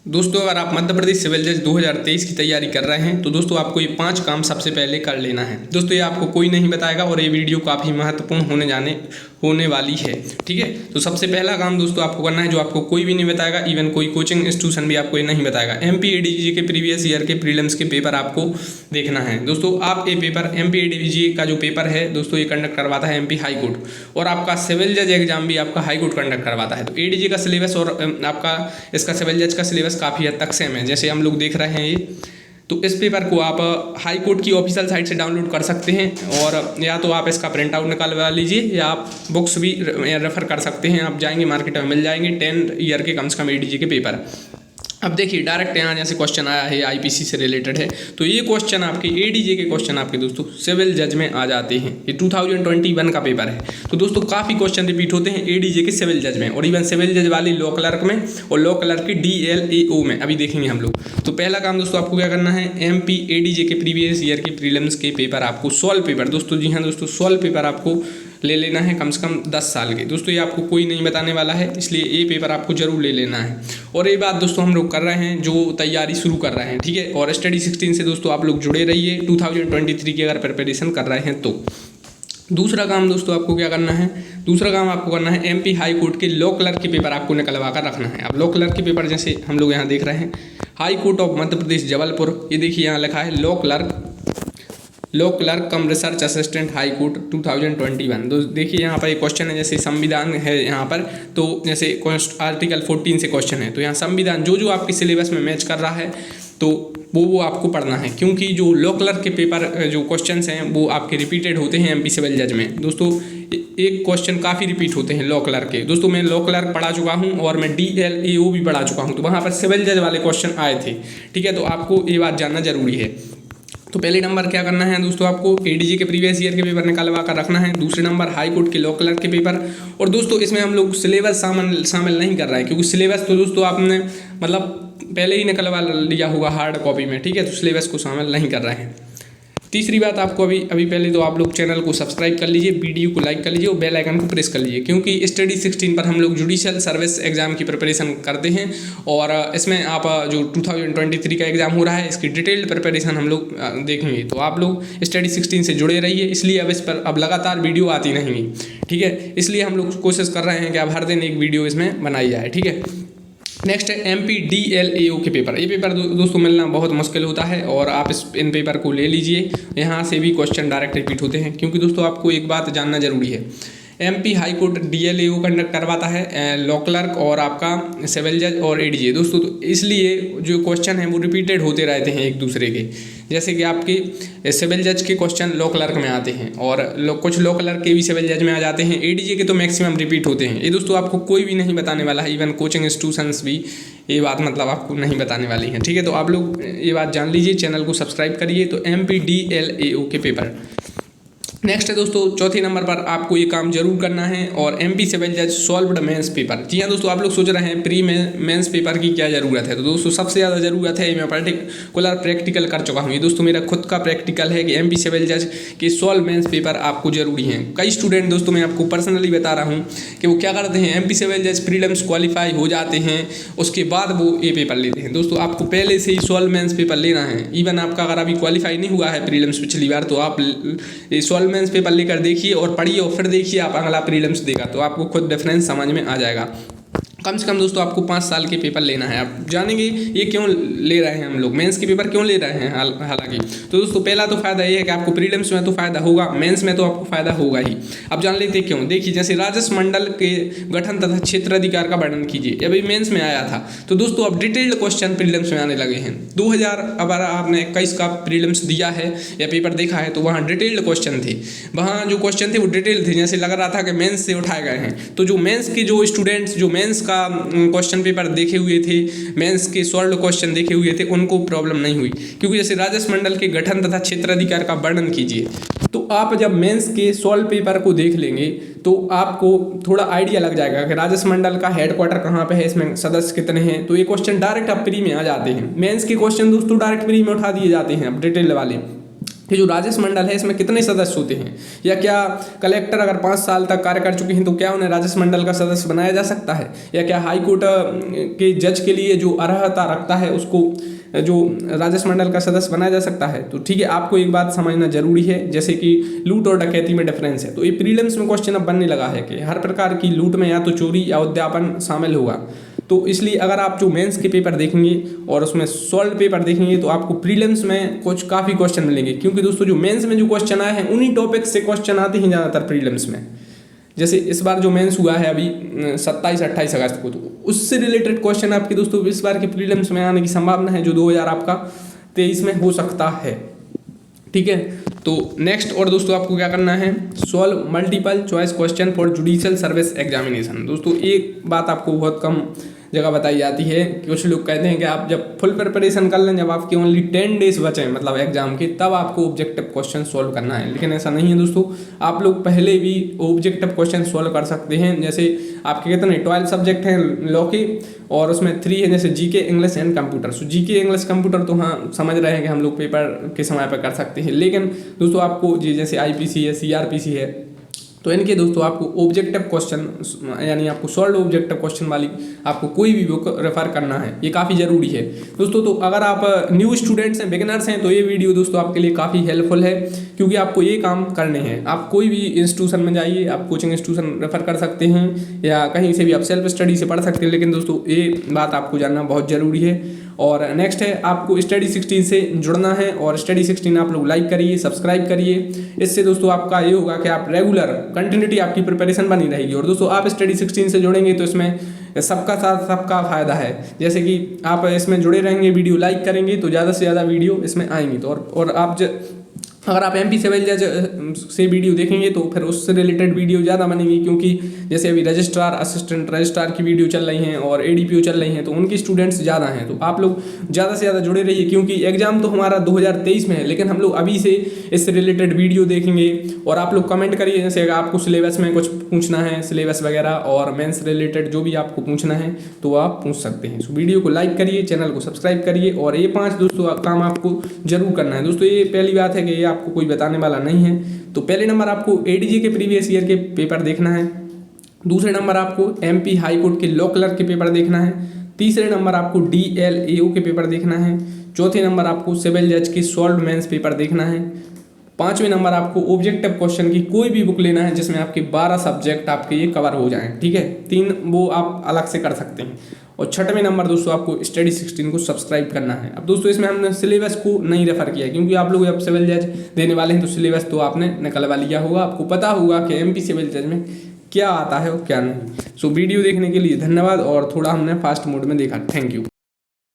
दोस्तों अगर आप मध्य प्रदेश सिविल जज 2023 की तैयारी कर रहे हैं तो दोस्तों आपको ये 5 काम सबसे पहले कर लेना है। दोस्तों ये आपको कोई नहीं बताएगा और ये वीडियो काफ़ी महत्वपूर्ण होने वाली है। ठीक है, तो सबसे पहला काम दोस्तों आपको करना है जो आपको कोई भी नहीं बताएगा, इवन कोई कोचिंग इंस्टीट्यूशन भी आपको ये नहीं बताएगा। एमपी एडीजे के प्रीवियस ईयर के प्रीलिम्स के पेपर आपको देखना है। दोस्तों आप ये पेपर एमपी एडीजे का जो पेपर है दोस्तों ये कंडक्ट करवाता है एमपी हाई कोर्ट, और आपका सिविल जज एग्जाम भी आपका हाई कोर्ट कंडक्ट करवाता है। तो एडीजे का सिलेबस और आपका इसका सिविल जज का सिलेबस काफ़ी हद तक सेम है, जैसे हम लोग देख रहे हैं ये। तो इस पेपर को आप हाई कोर्ट की ऑफिशियल साइट से डाउनलोड कर सकते हैं, और या तो आप इसका प्रिंट आउट निकालवा लीजिए या आप बुक्स भी रेफ़र कर सकते हैं। आप जाएंगे मार्केट में मिल जाएंगे 10 ईयर के कम से कम एडीजे के पेपर। अब देखिए डायरेक्ट यहाँ जैसे क्वेश्चन आया है आईपीसी से रिलेटेड है, तो ये क्वेश्चन आपके एडीजे के क्वेश्चन आपके दोस्तों सिविल जज में आ जाते हैं। ये 2021 का पेपर है, तो दोस्तों काफ़ी क्वेश्चन रिपीट होते हैं एडीजे के सिविल जज में, और इवन सिविल जज वाली लॉ क्लर्क में और लॉ क्लर्क की डीएलएओ में अभी देखेंगे हम लोग। तो पहला काम दोस्तों आपको क्या करना है, एमपी एडीजे के प्रीवियस ईयर के प्रीलिम्स के पेपर आपको सॉल्व पेपर दोस्तों, जी हाँ दोस्तों, सॉल्व पेपर आपको ले लेना है कम से कम 10 साल के। दोस्तों ये आपको कोई नहीं बताने वाला है, इसलिए ये पेपर आपको जरूर ले लेना है। और ये बात दोस्तों हम लोग कर रहे हैं जो तैयारी शुरू कर रहे हैं, ठीक है। और स्टडी 16 से दोस्तों आप लोग जुड़े रहिए 2023 की अगर प्रिपरेशन कर रहे हैं तो। दूसरा काम दोस्तों आपको क्या करना है, दूसरा काम आपको करना है एमपी हाई कोर्ट के लॉ क्लर्क के पेपर आपको निकलवा कर रखना है। अब लॉ क्लर्क के पेपर जैसे हम लोग यहाँ देख रहे हैं, high court of Madhya Pradesh Jabalpur, ये देखिए यहाँ लिखा है लॉ क्लर्क कम रिसर्च असिस्टेंट हाई कोर्ट 2021। तो देखिए यहाँ पर एक क्वेश्चन है, जैसे संविधान है यहाँ पर, तो जैसे आर्टिकल 14 से क्वेश्चन है, तो यहाँ संविधान जो आपके सिलेबस में मैच कर रहा है तो वो आपको पढ़ना है, क्योंकि जो लॉ क्लर्क के पेपर जो क्वेश्चंस हैं वो आपके रिपीटेड होते हैं एमपी सिविल जज में। दोस्तों एक क्वेश्चन काफ़ी रिपीट होते हैं लॉ क्लर्क के। दोस्तों मैं लॉ क्लर्क पढ़ा चुका हूँ और मैं डीएलएओ भी पढ़ा चुका हूँ, तो वहाँ पर सिविल जज वाले क्वेश्चन आए थे, ठीक है। तो आपको ये बात जानना जरूरी है। तो पहले नंबर क्या करना है दोस्तों, आपको एडीजे के प्रीवियस ईयर के पेपर निकालवा कर रखना है। दूसरे नंबर हाई कोर्ट के लॉ क्लर्क के पेपर, और दोस्तों इसमें हम लोग सिलेबस शामिल नहीं कर रहे हैं, क्योंकि सिलेबस तो दोस्तों आपने मतलब पहले ही निकलवा लिया होगा हार्ड कॉपी में, ठीक है। तो सिलेबस को शामिल नहीं कर रहे हैं। तीसरी बात आपको अभी पहले तो आप लोग चैनल को सब्सक्राइब कर लीजिए, वीडियो को लाइक कर लीजिए और बेल आइकन को प्रेस कर लीजिए, क्योंकि स्टडी 16 पर हम लोग जुडिशियल सर्विस एग्जाम की प्रिपरेशन करते हैं, और इसमें आप जो 2023 का एग्जाम हो रहा है इसकी डिटेल्ड प्रिपरेशन हम लोग देखेंगे। तो आप लोग स्टडी 16 से जुड़े रहिए, इसलिए अब इस पर अब लगातार वीडियो आती नहीं, ठीक है। इसलिए हम लोग कोशिश कर रहे हैं कि अब हर दिन एक वीडियो इसमें बनाई जाए, ठीक है। नेक्स्ट है एमपी डीएलएओ के पेपर। ये पेपर दोस्तों मिलना बहुत मुश्किल होता है, और आप इन पेपर को ले लीजिए, यहाँ से भी क्वेश्चन डायरेक्ट रिपीट होते हैं। क्योंकि दोस्तों आपको एक बात जानना जरूरी है, एमपी हाई कोर्ट डीएलएओ कंडक्ट करवाता है लॉ क्लर्क और आपका सिविल जज और एडीजे दोस्तों, तो इसलिए जो क्वेश्चन हैं वो रिपीटेड होते रहते हैं एक दूसरे के। जैसे कि आपके सिविल जज के क्वेश्चन लॉ क्लर्क में आते हैं, और कुछ लॉ क्लर्क के भी सिविल जज में आ जाते हैं, एडीजे के तो मैक्सिमम रिपीट होते हैं। ये दोस्तों आपको कोई भी नहीं बताने वाला है, इवन कोचिंग इंस्टीट्यूशंस भी ये बात मतलब आपको नहीं बताने वाली हैं, ठीक है। तो आप लोग ये बात जान लीजिए, चैनल को सब्सक्राइब करिए। तो एमपी डीएलएओ के पेपर। नेक्स्ट है दोस्तों चौथे नंबर पर आपको ये काम जरूर करना है, और एमपी सिविल जज सॉल्व्ड मेंस पेपर। जी हाँ दोस्तों, आप लोग सोच रहे हैं प्री मेंस पेपर की क्या ज़रूरत है, तो दोस्तों सबसे ज़्यादा ज़रूरत है, मैं पर्टिकुलर प्रैक्टिकल कर चुका हूँ। ये दोस्तों मेरा खुद का प्रैक्टिकल है कि एमपी सिविल जज के सॉल्व मेंस पेपर आपको जरूरी हैं। कई स्टूडेंट दोस्तों मैं आपको पर्सनली बता रहा हूँ कि वो क्या करते हैं, एमपी सिविल जज प्रीलिम्स क्वालिफाई हो जाते हैं, उसके बाद वो ये पेपर लेते हैं। दोस्तों आपको पहले से ही सॉल्व मेंस पेपर लेना है। इवन आपका अगर अभी क्वालिफाई नहीं हुआ है प्रीलिम्स पिछली बार, तो आप ये सॉल्व मेंस पेपर लेकर देखिए और पढ़िए, और फिर देखिए आप अगला प्रीलिम्स देगा तो आपको खुद डिफरेंस समझ में आ जाएगा। कम से कम दोस्तों आपको 5 साल के पेपर लेना है। आप जानेंगे ये क्यों ले रहे हैं हम लोग, मेंस के पेपर क्यों ले रहे हैं। हालांकि तो दोस्तों पहला तो फायदा ये है कि आपको प्रीलिम्स में तो फायदा होगा, मेंस में तो आपको फायदा होगा ही। अब जान लेते हैं क्यों। देखिए जैसे राजस्व मंडल के गठन तथा क्षेत्राधिकार का वर्णन कीजिए, अभी मेंस में आया था, तो दोस्तों अब डिटेल्ड क्वेश्चन प्रीलिम्स में आने लगे हैं। 2021 का प्रीलिम्स दिया है या पेपर देखा है, तो वहाँ डिटेल्ड क्वेश्चन थे, वहाँ जो क्वेश्चन थे वो डिटेल थे, जैसे लग रहा था कि मेंस से उठाए गए हैं। तो जो मेंस के जो स्टूडेंट्स जो मेंस का क्वेश्चन पेपर देखे हुए थे, मेंस के सॉल्व क्वेश्चन देखे हुए थे, उनको प्रॉब्लम नहीं हुई, क्योंकि जैसे राजस्व मंडल के गठन तथा क्षेत्राधिकार का वर्णन कीजिए, तो आप जब मेंस के सॉल्व पेपर को देख लेंगे तो आपको थोड़ा आइडिया लग जाएगा कि राजस्व मंडल का हेडक्वार्टर कहाँ पे है, इसमें सदस्य कितने हैं। तो ये क्वेश्चन डायरेक्ट अब प्री में आ जाते हैं। मेंस के क्वेश्चन दोस्तों डायरेक्ट प्री में उठा दिए जाते हैं अब डिटेल वाले। कि जो राजस्व मंडल है इसमें कितने सदस्य होते हैं, या क्या कलेक्टर अगर 5 साल तक कार्य कर चुके हैं तो क्या उन्हें राजस्व मंडल का सदस्य बनाया जा सकता है, या क्या हाई कोर्ट के जज के लिए जो अर्हता रखता है उसको जो राजस्व मंडल का सदस्य बनाया जा सकता है। तो ठीक है, आपको एक बात समझना जरूरी है, जैसे कि लूट और डकैती में डिफरेंस है। तो ये प्रीलिम्स में क्वेश्चन अब बनने लगा है कि हर प्रकार की लूट में या तो चोरी या उद्यापन शामिल होगा। तो इसलिए अगर आप जो मेंस के पेपर देखेंगे और उसमें सॉल्व पेपर देखेंगे तो आपको प्रीलिम्स में कुछ काफ़ी क्वेश्चन मिलेंगे, क्योंकि दोस्तों जो मेंस में जो क्वेश्चन आए हैं उन्हीं टॉपिक से क्वेश्चन आते हैं ज़्यादातर प्रीलिम्स में। जैसे इस बार जो मेंस हुआ है अभी 27-28 अगस्त को, तो उससे रिलेटेड क्वेश्चन आपके दोस्तों इस बार के प्रीलिम्स में आने की संभावना है, जो 2023 में हो सकता है। ठीक है, तो नेक्स्ट और दोस्तों आपको क्या करना है, solve multiple choice question for judicial service examination. दोस्तों एक बात आपको बहुत कम जगह बताई जाती है, कुछ लोग कहते हैं कि आप जब फुल प्रिपरेशन कर लें, जब आपके ओनली 10 डेज बचे मतलब एग्जाम के, तब आपको ऑब्जेक्टिव क्वेश्चन सॉल्व करना है। लेकिन ऐसा नहीं है दोस्तों, आप लोग पहले भी ऑब्जेक्टिव क्वेश्चन सॉल्व कर सकते हैं। जैसे आपके कितने 12 सब्जेक्ट हैं लॉ के, और उसमें 3 है जैसे GK, English and computer. So GK, English, computer तो हाँ समझ रहे हैं कि हम लोग पेपर के समय पर कर सकते हैं, लेकिन दोस्तों आपको जैसे IPC है, CRPC है, तो इनके दोस्तों आपको ऑब्जेक्टिव क्वेश्चन यानी आपको सॉल्व ऑब्जेक्टिव क्वेश्चन वाली आपको कोई भी बुक रेफर करना है, ये काफ़ी ज़रूरी है दोस्तों। तो अगर आप न्यू स्टूडेंट्स हैं, बिगिनर्स हैं, तो ये वीडियो दोस्तों आपके लिए काफ़ी हेल्पफुल है, क्योंकि आपको ये काम करने हैं। आप कोई भी इंस्टीट्यूशन में जाइए, आप कोचिंग इंस्टीट्यूशन रेफर कर सकते हैं या कहीं से भी आप सेल्फ स्टडी से पढ़ सकते हैं, लेकिन दोस्तों ये बात आपको जानना बहुत ज़रूरी है। और नेक्स्ट है आपको स्टडी 16 से जुड़ना है, और स्टडी 16 आप लोग लाइक करिए, सब्सक्राइब करिए। इससे दोस्तों आपका ये होगा कि आप रेगुलर कंटिन्यूटी आपकी प्रिपरेशन बनी रहेगी। और दोस्तों आप स्टडी 16 से जुड़ेंगे तो इसमें सबका साथ सबका फायदा है। जैसे कि आप इसमें जुड़े रहेंगे, वीडियो लाइक करेंगे तो ज़्यादा से ज़्यादा वीडियो इसमें आएंगी। तो और आप अगर आप MP सिविल जज से वीडियो देखेंगे तो फिर उससे रिलेटेड वीडियो ज़्यादा बनेगी, क्योंकि जैसे अभी रजिस्ट्रार, असिस्टेंट रजिस्ट्रार की वीडियो चल रही हैं और ADPO चल रही हैं, तो उनकी स्टूडेंट्स ज़्यादा हैं। तो आप लोग ज़्यादा से ज़्यादा जुड़े रहिए, क्योंकि एग्जाम तो हमारा 2023 में है, लेकिन हम लोग अभी से इससे रिलेटेड वीडियो देखेंगे। और आप लोग कमेंट करिए, जैसे अगर आपको सिलेबस में कुछ पूछना है, सिलेबस वगैरह और मेंस रिलेटेड जो भी आपको पूछना है तो आप पूछ सकते हैं। सो वीडियो को लाइक करिए, चैनल को सब्सक्राइब करिए, और ये 5 दोस्तों काम आपको जरूर करना है। दोस्तों ये पहली बात है कि ये आपको कोई बताने वाला नहीं है। तो पहले नंबर आपको ADG के प्रीवियस ईयर के पेपर देखना है, दूसरे नंबर आपको MP हाई कोर्ट के लॉ क्लर्क के पेपर देखना है, तीसरे नंबर आपको DLAO के पेपर देखना है, चौथे नंबर आपको सिविल जज के सॉल्व मेंस पेपर देखना है, पांचवें नंबर आपको ऑब्जेक्टिव क्वेश्चन की कोई भी बुक लेना है जिसमें आपके 12 सब्जेक्ट आपके ये कवर हो जाएं। ठीक है, 3 वो आप अलग से कर सकते हैं। और छठवें नंबर दोस्तों आपको स्टडी 16 को सब्सक्राइब करना है। अब दोस्तों इसमें हमने सिलेबस को नहीं रेफर किया, क्योंकि आप लोग जब सिविल जज देने वाले हैं तो सिलेबस तो आपने निकलवा लिया होगा, आपको पता होगा कि MP सिविल जज में क्या आता है और क्या नहीं। सो वीडियो देखने के लिए धन्यवाद, और थोड़ा हमने फास्ट मोड में देखा। Thank you.